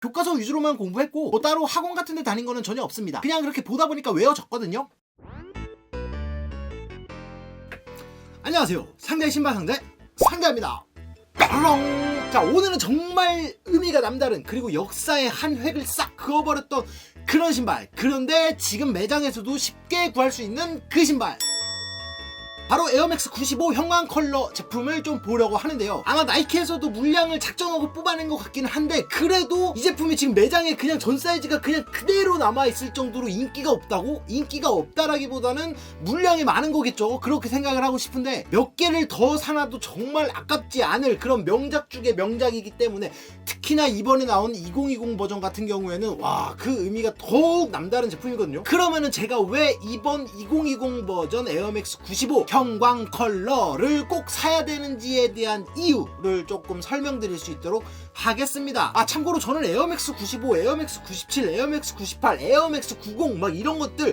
교과서 위주로만 공부했고 뭐 따로 학원 같은 데 다닌 거는 전혀 없습니다. 그냥 그렇게 보다 보니까 외워졌거든요. 안녕하세요. 상자의 신발 상자입니다. 빠롱! 자, 오늘은 정말 의미가 남다른 그리고 역사의 한 획을 싹 그어버렸던 그런 신발. 그런데 지금 매장에서도 쉽게 구할 수 있는 그 신발. 바로 에어맥스 95 형광 컬러 제품을 좀 보려고 하는데요. 아마 나이키에서도 물량을 작정하고 뽑아낸 것 같기는 한데 그래도 이 제품이 지금 매장에 그냥 전 사이즈가 그냥 그대로 남아있을 정도로 인기가 없다고? 인기가 없다라기보다는 물량이 많은 거겠죠. 그렇게 생각을 하고 싶은데 몇 개를 더 사놔도 정말 아깝지 않을 그런 명작 중에 명작이기 때문에 특히나 이번에 나온 2020 버전 같은 경우에는 와, 그 의미가 더욱 남다른 제품이거든요. 그러면은 제가 왜 이번 2020 버전 에어맥스 95 형광 컬러를 꼭 사야 되는지에 대한 이유를 조금 설명드릴 수 있도록 하겠습니다. 아, 참고로 저는 에어맥스 95, 에어맥스 97, 에어맥스 98, 에어맥스 90 막 이런 것들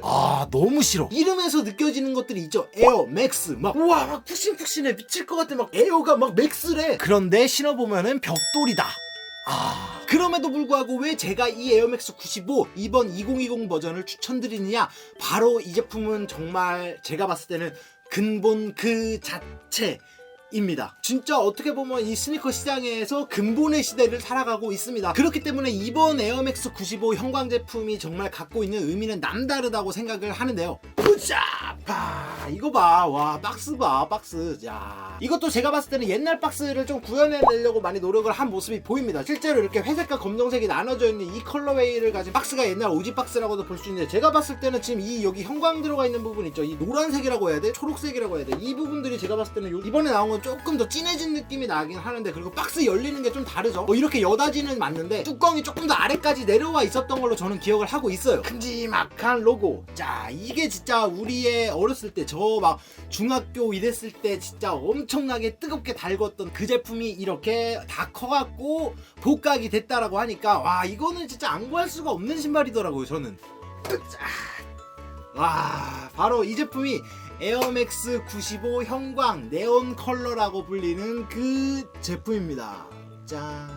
너무 싫어. 이름에서 느껴지는 것들이 있죠. 에어맥스 막 우와 막 푹신푹신해 미칠 것 같아. 막 에어가 막 맥스래. 그런데 신어보면은 벽돌이다. 그럼에도 불구하고 왜 제가 이 에어맥스 95 이번 2020 버전을 추천드리느냐, 바로 이 제품은 정말 제가 봤을 때는 근본 그 자체입니다. 진짜 어떻게 보면 이 스니커 시장에서 근본의 시대를 살아가고 있습니다. 그렇기 때문에 이번 에어맥스 95 형광 제품이 정말 갖고 있는 의미는 남다르다고 생각을 하는데요. 보자! 이거 봐. 와, 박스 봐, 박스. 야, 이것도 제가 봤을 때는 옛날 박스를 좀 구현해내려고 많이 노력을 한 모습이 보입니다. 실제로 이렇게 회색과 검정색이 나눠져 있는 이 컬러웨이를 가진 박스가 옛날 오지 박스라고도 볼 수 있는데, 제가 봤을 때는 지금 이 여기 형광 들어가 있는 부분 있죠. 이 노란색이라고 해야 돼? 초록색이라고 해야 돼? 이 부분들이 제가 봤을 때는 이번에 나온 건 조금 더 진해진 느낌이 나긴 하는데, 그리고 박스 열리는 게 좀 다르죠. 뭐 이렇게 여닫이는 맞는데 뚜껑이 조금 더 아래까지 내려와 있었던 걸로 저는 기억을 하고 있어요. 큼지막한 로고. 자, 이게 진짜 우리의 어렸을 때, 저 막 중학교 이랬을 때 진짜 엄청나게 뜨겁게 달궜던 그 제품이 이렇게 다 커갖고 복각이 됐다라고 하니까 와, 이거는 진짜 안 구할 수가 없는 신발이더라고요, 저는. 와, 바로 이 제품이 에어맥스 95 형광 네온 컬러라고 불리는 그 제품입니다. 짠.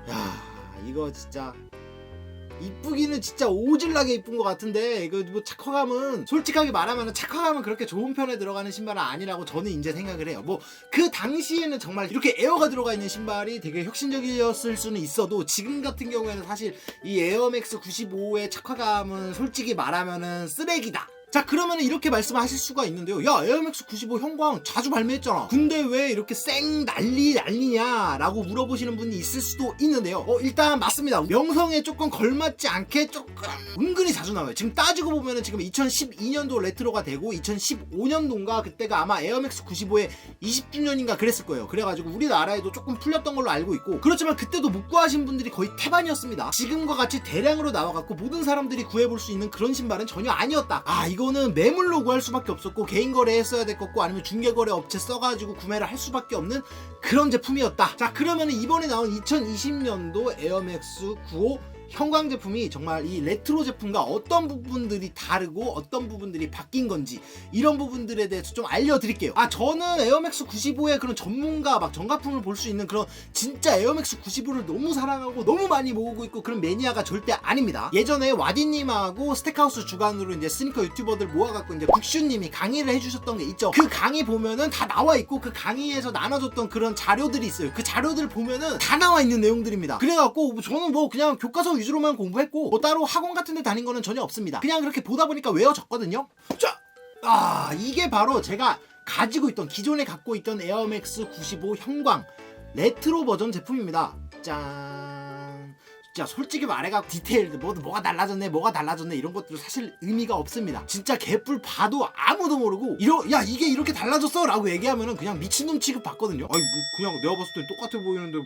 야, 이거 진짜 이쁘기는 진짜 오질나게 이쁜 것 같은데, 이거 뭐 착화감은 솔직하게 말하면 착화감은 그렇게 좋은 편에 들어가는 신발은 아니라고 저는 이제 생각을 해요. 뭐 그 당시에는 정말 이렇게 에어가 들어가 있는 신발이 되게 혁신적이었을 수는 있어도 지금 같은 경우에는 사실 이 에어맥스 95의 착화감은 솔직히 말하면은 쓰레기다. 자, 그러면 이렇게 말씀하실 수가 있는데요. 야, 에어맥스 95 형광 자주 발매했잖아. 근데 왜 이렇게 쌩 난리냐 라고 물어보시는 분이 있을 수도 있는데요. 일단 맞습니다. 명성에 조금 걸맞지 않게 조금 은근히 자주 나와요. 지금 따지고 보면은 지금 2012년도 레트로가 되고 2015년도인가 그때가 아마 에어맥스 95의 20주년인가 그랬을 거예요. 그래가지고 우리나라에도 조금 풀렸던 걸로 알고 있고, 그렇지만 그때도 못 구하신 분들이 거의 태반이었습니다. 지금과 같이 대량으로 나와갖고 모든 사람들이 구해볼 수 있는 그런 신발은 전혀 아니었다. 이거는 매물로 구할 수밖에 없었고 개인 거래했어야 될 거고 아니면 중개거래 업체 써가지고 구매를 할 수밖에 없는 그런 제품이었다. 자, 그러면 이번에 나온 2020년도 에어맥스 95 형광 제품이 정말 이 레트로 제품과 어떤 부분들이 다르고 어떤 부분들이 바뀐 건지, 이런 부분들에 대해서 좀 알려드릴게요. 저는 에어맥스 95의 그런 전문가 막 정가품을 볼 수 있는 그런 진짜 에어맥스 95를 너무 사랑하고 너무 많이 모으고 있고 그런 매니아가 절대 아닙니다. 예전에 와디님하고 스택하우스 주관으로 이제 스니커 유튜버들 모아갖고 이제 국슈님이 강의를 해주셨던 게 있죠. 그 강의 보면은 다 나와 있고 그 강의에서 나눠줬던 그런 자료들이 있어요. 그 자료들 보면은 다 나와 있는 내용들입니다. 그래갖고 저는 뭐 그냥 교과서 위주로만 공부했고 뭐 따로 학원 같은 데 다닌 거는 전혀 없습니다. 그냥 그렇게 보다 보니까 외워졌거든요. 자, 이게 바로 제가 가지고 있던, 기존에 갖고 있던 에어맥스 95 형광 레트로 버전 제품입니다. 짠. 진짜 솔직히 말해가 디테일 뭐가 달라졌네 이런 것들 사실 의미가 없습니다. 진짜 개뿔 봐도 아무도 모르고 야, 이게 이렇게 달라졌어 라고 얘기하면은 그냥 미친놈 취급 받거든요. 아니 뭐 그냥 내가 봤을 땐 똑같아 보이는데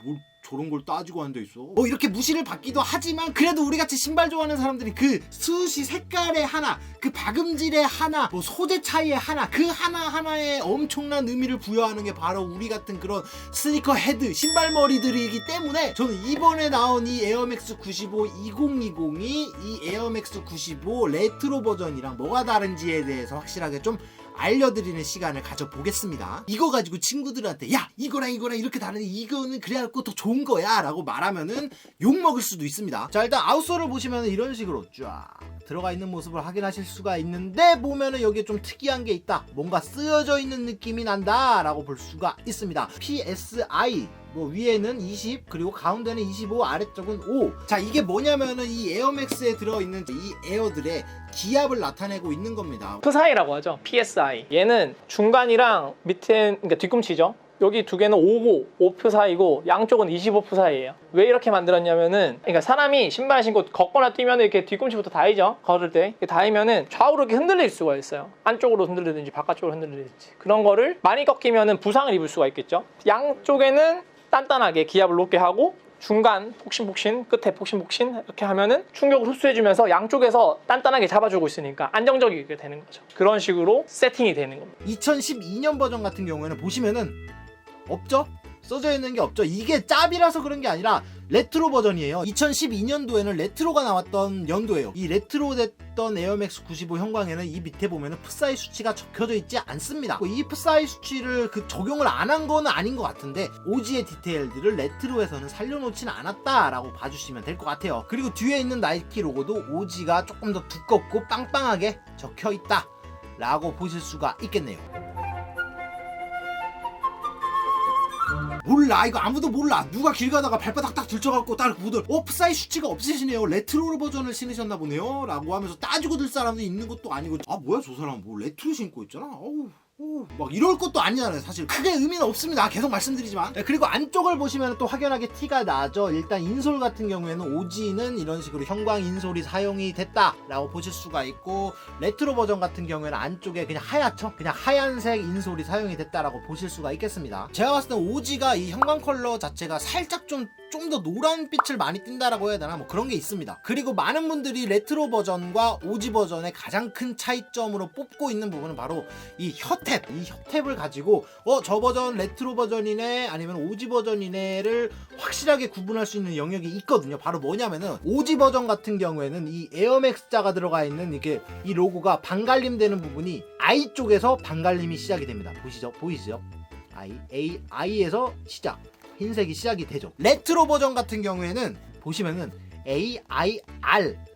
뭘 저런 걸 따지고 앉아있어. 이렇게 무시를 받기도 하지만 그래도 우리같이 신발 좋아하는 사람들이 그 수시 색깔의 하나, 그 박음질의 하나, 뭐 소재 차이의 하나, 그 하나하나에 엄청난 의미를 부여하는 게 바로 우리 같은 그런 스니커 헤드 신발머리들이기 때문에 저는 이번에 나온 이 에어맥스 95 2020이 이 에어맥스 95 레트로 버전이랑 뭐가 다른지에 대해서 확실하게 좀 알려드리는 시간을 가져보겠습니다. 이거 가지고 친구들한테 야 이거랑 이렇게 다른데 이거는 그래갖고 더 좋은 거야 라고 말하면은 욕먹을 수도 있습니다. 자, 일단 아웃솔을 보시면 이런 식으로 쫙 들어가 있는 모습을 확인하실 수가 있는데, 보면은 여기에 좀 특이한 게 있다, 뭔가 쓰여져 있는 느낌이 난다 라고 볼 수가 있습니다. PSI 뭐 위에는 20 그리고 가운데는 25 아래쪽은 5. 자, 이게 뭐냐면은 이 에어맥스에 들어있는 이 에어들의 기압을 나타내고 있는 겁니다. PSI라고 하죠. PSI. 얘는 중간이랑 밑에, 그러니까 뒤꿈치죠. 여기 두 개는 5PSI고 양쪽은 25PSI예요. 왜 이렇게 만들었냐면은, 그러니까 사람이 신발 신고 걷거나 뛰면 이렇게 뒤꿈치부터 닿이죠. 걸을 때 닿으면은 좌우로 이렇게 흔들릴 수가 있어요. 안쪽으로 흔들리든지 바깥쪽으로 흔들리든지. 그런 거를 많이 꺾이면은 부상을 입을 수가 있겠죠. 양쪽에는 단단하게 기압을 높게 하고 중간 폭신폭신, 끝에 폭신폭신 이렇게 하면은 충격을 흡수해주면서 양쪽에서 단단하게 잡아주고 있으니까 안정적이게 되는 거죠. 그런 식으로 세팅이 되는 겁니다. 2012년 버전 같은 경우에는 보시면은 없죠? 써져 있는 게 없죠. 이게 짭이라서 그런 게 아니라 레트로 버전이에요. 2012년도에는 레트로가 나왔던 연도예요. 이 레트로 됐던 에어맥스 95 형광에는 이 밑에 보면은 PSI 수치가 적혀져 있지 않습니다. 이 PSI 수치를 적용을 안 한 거는 아닌 것 같은데, 오지의 디테일들을 레트로에서는 살려놓지는 않았다라고 봐주시면 될 것 같아요. 그리고 뒤에 있는 나이키 로고도 오지가 조금 더 두껍고 빵빵하게 적혀 있다 라고 보실 수가 있겠네요. 몰라, 이거 아무도 몰라. 누가 길 가다가 발바닥 딱 들쳐갖고 딱 보들 PSI 수치가 없으시네요, 레트로 버전을 신으셨나 보네요 라고 하면서 따지고 들 사람도 있는 것도 아니고, 아 뭐야 저 사람 뭐 레트로 신고 있잖아, 어우 막 이럴 것도 아니잖아요. 사실 크게 의미는 없습니다. 계속 말씀드리지만. 네, 그리고 안쪽을 보시면 또 확연하게 티가 나죠. 일단 인솔 같은 경우에는 오지는 이런 식으로 형광 인솔이 사용이 됐다라고 보실 수가 있고, 레트로 버전 같은 경우에는 안쪽에 그냥 하얗죠. 그냥 하얀색 인솔이 사용이 됐다라고 보실 수가 있겠습니다. 제가 봤을 때 오지가 이 형광 컬러 자체가 살짝 좀 더 노란 빛을 많이 띈다라고 해야 되나, 뭐 그런 게 있습니다. 그리고 많은 분들이 레트로 버전과 오지 버전의 가장 큰 차이점으로 뽑고 있는 부분은 바로 이 혀탭을 가지고 저 버전 레트로 버전이네 아니면 오지 버전이네를 확실하게 구분할 수 있는 영역이 있거든요. 바로 뭐냐면은 오지 버전 같은 경우에는 이 에어맥스자가 들어가 있는 이게 이 로고가 반갈림 되는 부분이 I 쪽에서 반갈림이 시작이 됩니다. 보이시죠? I에서 시작, 흰색이 시작이 되죠. 레트로 버전 같은 경우에는 보시면은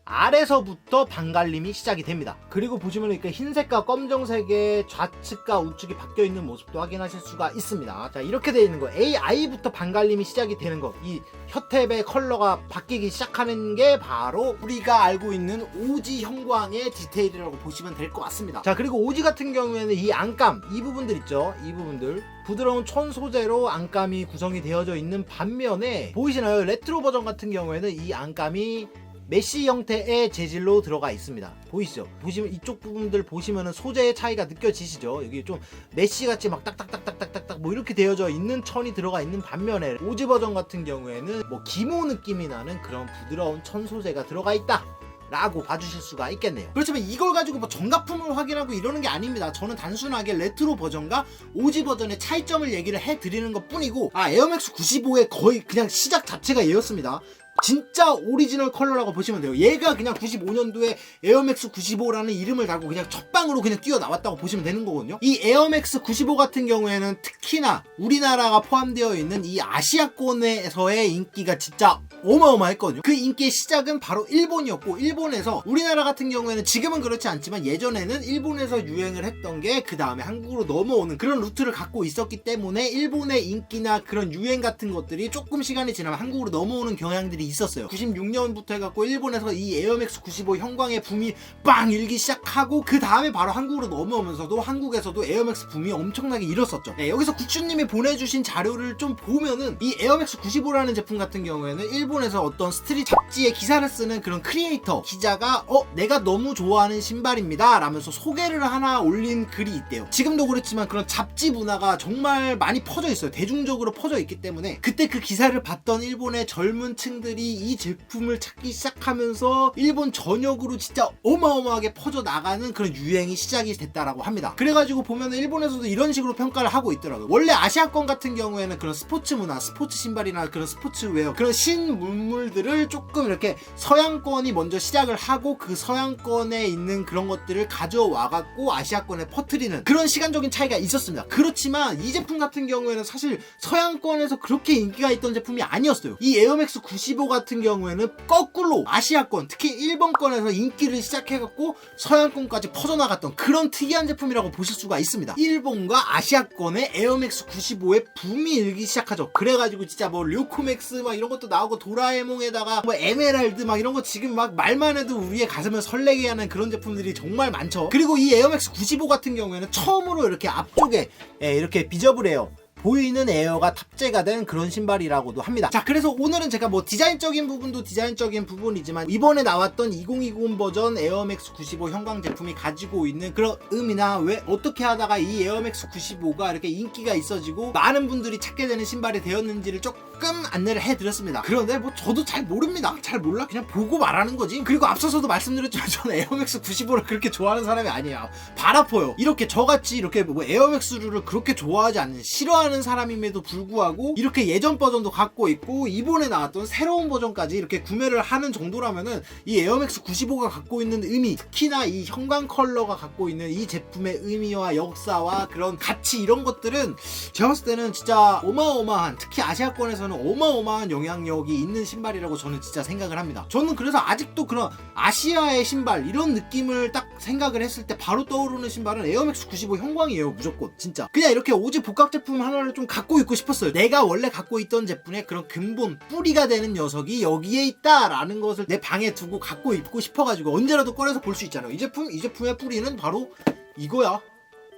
R에서부터 반갈림이 시작이 됩니다. 그리고 보시면 이렇게 흰색과 검정색의 좌측과 우측이 바뀌어 있는 모습도 확인하실 수가 있습니다. 자, 이렇게 되어 있는 거, AI부터 반갈림이 시작이 되는 거, 이 혀탭의 컬러가 바뀌기 시작하는 게 바로 우리가 알고 있는 오지 형광의 디테일이라고 보시면 될 것 같습니다. 자, 그리고 오지 같은 경우에는 이 안감, 이 부분들 있죠, 이 부분들 부드러운 천 소재로 안감이 구성이 되어져 있는 반면에, 보이시나요? 레트로 버전 같은 경우에는 이 안감이 메쉬 형태의 재질로 들어가 있습니다. 보이시죠? 보시면 이쪽 부분들 보시면은 소재의 차이가 느껴지시죠? 여기 좀 메쉬 같이 막 딱딱딱딱딱딱 뭐 이렇게 되어져 있는 천이 들어가 있는 반면에, 오지 버전 같은 경우에는 뭐 기모 느낌이 나는 그런 부드러운 천 소재가 들어가 있다 라고 봐주실 수가 있겠네요. 그렇지만 이걸 가지고 뭐 정가품을 확인하고 이러는 게 아닙니다. 저는 단순하게 레트로 버전과 오지 버전의 차이점을 얘기를 해드리는 것 뿐이고, 에어맥스 95의 거의 그냥 시작 자체가 얘였습니다. 진짜 오리지널 컬러라고 보시면 돼요. 얘가 그냥 95년도에 에어맥스 95라는 이름을 달고 그냥 첫방으로 그냥 뛰어나왔다고 보시면 되는 거거든요. 이 에어맥스 95 같은 경우에는 특히나 우리나라가 포함되어 있는 이 아시아권에서의 인기가 진짜 어마어마했거든요. 그 인기의 시작은 바로 일본이었고, 일본에서 우리나라 같은 경우에는 지금은 그렇지 않지만 예전에는 일본에서 유행을 했던 게 그 다음에 한국으로 넘어오는 그런 루트를 갖고 있었기 때문에 일본의 인기나 그런 유행 같은 것들이 조금 시간이 지나면 한국으로 넘어오는 경향들이 있었어요. 96년부터 해갖고 일본에서 이 에어맥스 95 형광의 붐이 빵 일기 시작하고, 그 다음에 바로 한국으로 넘어오면서도 한국에서도 에어맥스 붐이 엄청나게 일었었죠. 네, 여기서 구추님이 보내주신 자료를 좀 보면은 이 에어맥스 95라는 제품 같은 경우에는 일본에서 어떤 스트릿 잡지에 기사를 쓰는 그런 크리에이터 기자가 내가 너무 좋아하는 신발입니다 라면서 소개를 하나 올린 글이 있대요. 지금도 그렇지만 그런 잡지 문화가 정말 많이 퍼져 있어요. 대중적으로 퍼져 있기 때문에 그때 그 기사를 봤던 일본의 젊은 층들이 이 제품을 찾기 시작하면서 일본 전역으로 진짜 어마어마하게 퍼져 나가는 그런 유행이 시작이 됐다라고 합니다. 그래가지고 보면 일본에서도 이런 식으로 평가를 하고 있더라고요. 원래 아시아권 같은 경우에는 그런 스포츠 문화, 스포츠 신발이나 그런 스포츠웨어, 그런 문물들을 조금 이렇게 서양권이 먼저 시작을 하고 그 서양권에 있는 그런 것들을 가져와갖고 아시아권에 퍼뜨리는 그런 시간적인 차이가 있었습니다. 그렇지만 이 제품 같은 경우에는 사실 서양권에서 그렇게 인기가 있던 제품이 아니었어요. 이 에어맥스 95 같은 경우에는 거꾸로 아시아권, 특히 일본권에서 인기를 시작해갖고 서양권까지 퍼져나갔던 그런 특이한 제품이라고 보실 수가 있습니다. 일본과 아시아권의 에어맥스 95의 붐이 일기 시작하죠. 그래가지고 진짜 뭐 료코맥스 막 이런 것도 나오고 도라에몽에다가 뭐 에메랄드 막 이런 거 지금 막 말만 해도 우리의 가슴을 설레게 하는 그런 제품들이 정말 많죠. 그리고 이 에어맥스 95 같은 경우에는 처음으로 이렇게 앞쪽에 이렇게 비저블 에어 보이는 에어가 탑재가 된 그런 신발이라고도 합니다. 자, 그래서 오늘은 제가 뭐 디자인적인 부분도 디자인적인 부분이지만 이번에 나왔던 2020 버전 에어맥스 95 형광 제품이 가지고 있는 그런 의미나 왜 어떻게 하다가 이 에어맥스 95가 이렇게 인기가 있어지고 많은 분들이 찾게 되는 신발이 되었는지를 조금 안내를 해드렸습니다. 그런데 뭐 저도 잘 모릅니다. 잘 몰라. 그냥 보고 말하는 거지. 그리고 앞서서도 말씀드렸지만 저는 에어맥스 95를 그렇게 좋아하는 사람이 아니에요. 발 아파요. 이렇게 저같이 이렇게 뭐 에어맥스를 그렇게 좋아하지 않는 싫어하는 사람임에도 불구하고 이렇게 예전 버전도 갖고 있고 이번에 나왔던 새로운 버전까지 이렇게 구매를 하는 정도라면은 이 에어맥스 95가 갖고 있는 의미, 특히나 이 형광 컬러가 갖고 있는 이 제품의 의미와 역사와 그런 가치, 이런 것들은 제가 봤을 때는 진짜 어마어마한, 특히 아시아권에서는 어마어마한 영향력이 있는 신발이라고 저는 진짜 생각을 합니다. 저는 그래서 아직도 그런 아시아의 신발 이런 느낌을 딱 생각을 했을 때 바로 떠오르는 신발은 에어맥스 95 형광이에요. 무조건 진짜 그냥 이렇게 오직 복각 제품 하나를 좀 갖고 있고 싶었어요. 내가 원래 갖고 있던 제품의 그런 근본 뿌리가 되는 녀석이 여기에 있다라는 것을 내 방에 두고 갖고 있고 싶어가지고 언제라도 꺼내서 볼 수 있잖아요. 이 제품의 뿌리는 바로 이거야.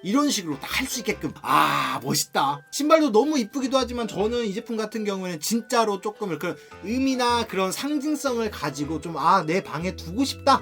이런 식으로 딱 할 수 있게끔. 아, 멋있다. 신발도 너무 이쁘기도 하지만 저는 이 제품 같은 경우에는 진짜로 조금 그런 의미나 그런 상징성을 가지고 좀 내 방에 두고 싶다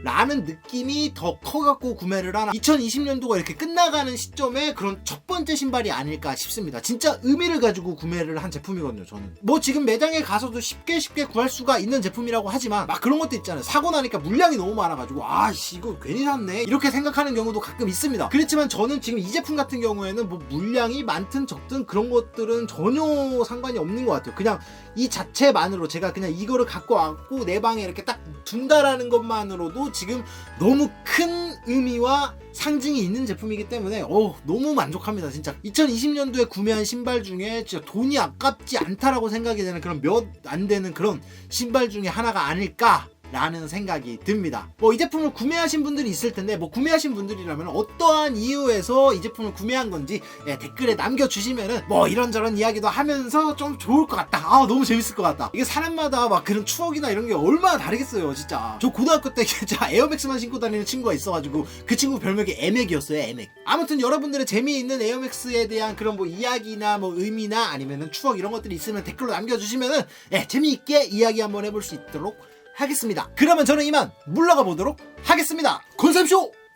라는 느낌이 더 커갖고 구매를 하나. 2020년도가 이렇게 끝나가는 시점에 그런 첫 번째 신발이 아닐까 싶습니다. 진짜 의미를 가지고 구매를 한 제품이거든요. 저는 뭐 지금 매장에 가서도 쉽게 구할 수가 있는 제품이라고 하지만 막 그런 것도 있잖아요. 사고 나니까 물량이 너무 많아가지고 아씨 이거 괜히 샀네 이렇게 생각하는 경우도 가끔 있습니다. 그렇지만 저는 지금 이 제품 같은 경우에는 뭐 물량이 많든 적든 그런 것들은 전혀 상관이 없는 것 같아요. 그냥 이 자체만으로 제가 그냥 이거를 갖고 왔고 내 방에 이렇게 딱 둔다라는 것만으로도 지금 너무 큰 의미와 상징이 있는 제품이기 때문에 너무 만족합니다. 진짜 2020년도에 구매한 신발 중에 진짜 돈이 아깝지 않다라고 생각이 되는 그런 몇 안 되는 그런 신발 중에 하나가 아닐까 라는 생각이 듭니다. 이 제품을 구매하신 분들이 있을 텐데 구매하신 분들이라면 어떠한 이유에서 이 제품을 구매한 건지 댓글에 남겨주시면은 이런저런 이야기도 하면서 좀 좋을 것 같다. 너무 재밌을 것 같다. 이게 사람마다 막 그런 추억이나 이런 게 얼마나 다르겠어요. 진짜 저 고등학교 때 진짜 에어맥스만 신고 다니는 친구가 있어가지고 그 친구 별명이 에맥이었어요. 에맥. 아무튼 여러분들의 재미있는 에어맥스에 대한 그런 의야기나 의미나 아니면은 추억 이런 것들이 있으면 댓글로 남겨주시면은 재미있게 이야기 한번 해볼 수 있도록 하겠습니다. 그러면 저는 이만 물러가 보도록 하겠습니다. 건샘쇼!